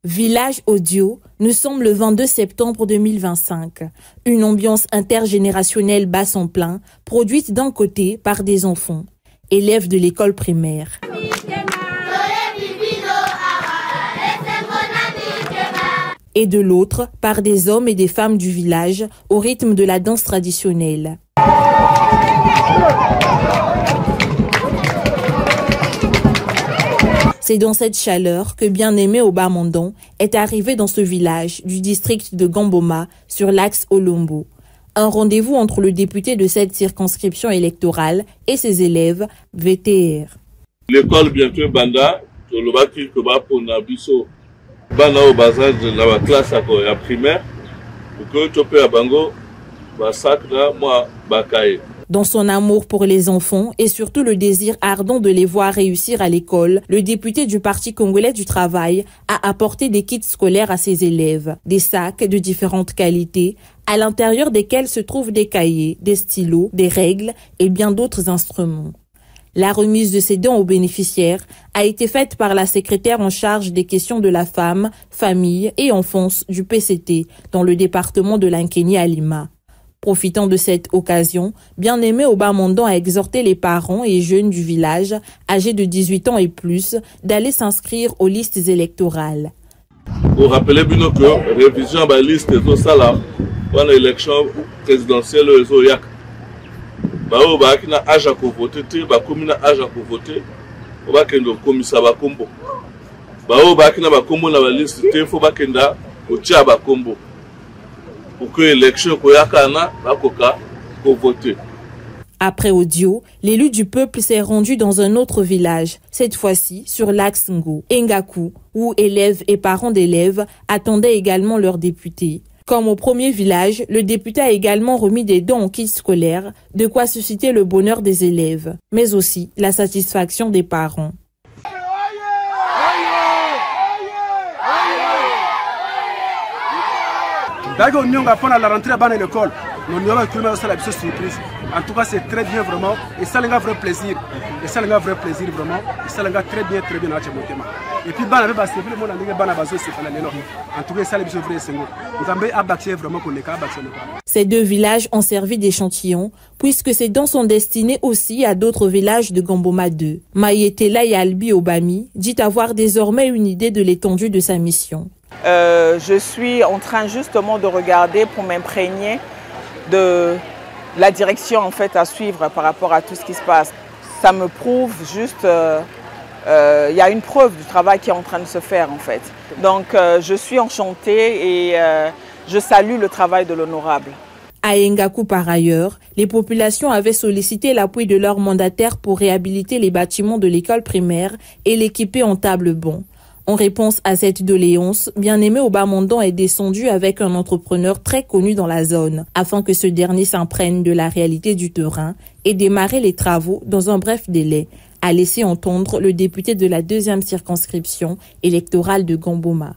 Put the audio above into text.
Village audio, nous sommes le 22 septembre 2025. Une ambiance intergénérationnelle bat son plein, produite d'un côté par des enfants, élèves de l'école primaire. Et de l'autre par des hommes et des femmes du village au rythme de la danse traditionnelle. C'est dans cette chaleur que Bien-Aimé Obamondon est arrivé dans ce village du district de Gamboma sur l'axe Olombo. Un rendez-vous entre le député de cette circonscription électorale et ses élèves VTR. L'école bientôt Banda, le bâti que va pour Nabiso, Banda au bazar de la classe à primaire, pour que tu peux à Bango, Basakna, moi, Bakaye. Dans son amour pour les enfants et surtout le désir ardent de les voir réussir à l'école, le député du Parti congolais du travail a apporté des kits scolaires à ses élèves, des sacs de différentes qualités, à l'intérieur desquels se trouvent des cahiers, des stylos, des règles et bien d'autres instruments. La remise de ces dons aux bénéficiaires a été faite par la secrétaire en charge des questions de la femme, famille et enfance du PCT dans le département de l'Inkénie à Lima. Profitant de cette occasion, Bien-Aimé Obamondon a exhorté les parents et jeunes du village, âgés de 18 ans et plus, d'aller s'inscrire aux listes électorales. Pour rappeler bien que révision de la liste de ça pour l'élection présidentielle de Yak. Bao ba kina aja ko voter te ba komina aja ko voter o ba kendo komisa ba kombo. Bao ba kina ba kombo na ba liste te fo ba kenda o tia ba kombo. Pour que l'élection koyakana ba koka ko voter. Après audio, l'élu du peuple s'est rendu dans un autre village, cette fois-ci sur l'axe Ngo, Ngakou, où élèves et parents d'élèves attendaient également leurs députés. Comme au premier village, le député a également remis des dons en kits scolaires, de quoi susciter le bonheur des élèves, mais aussi la satisfaction des parents. La rentrée à l'école, en tout cas, c'est très bien vraiment. Et ça, c'est un vrai plaisir. Et ça, c'est un vrai plaisir vraiment. Et ça, c'est très bien, très bien. Et puis, en tout cas, ça, c'est vraiment. Ces deux villages ont servi d'échantillon, puisque ces dons sont destinés aussi à d'autres villages de Gamboma 2. Mayetela Yalbi Obami dit avoir désormais une idée de l'étendue de sa mission. Je suis en train justement de regarder pour m'imprégner de la direction en fait à suivre par rapport à tout ce qui se passe. Ça me prouve juste, il y a une preuve du travail qui est en train de se faire en fait. Donc je suis enchantée et je salue le travail de l'honorable. À Ngakou par ailleurs, les populations avaient sollicité l'appui de leurs mandataires pour réhabiliter les bâtiments de l'école primaire et l'équiper en table-bon. En réponse à cette doléance, Bien-Aimé Obamondon est descendu avec un entrepreneur très connu dans la zone, afin que ce dernier s'imprègne de la réalité du terrain et démarrer les travaux dans un bref délai, a laissé entendre le député de la 2e circonscription électorale de Gamboma.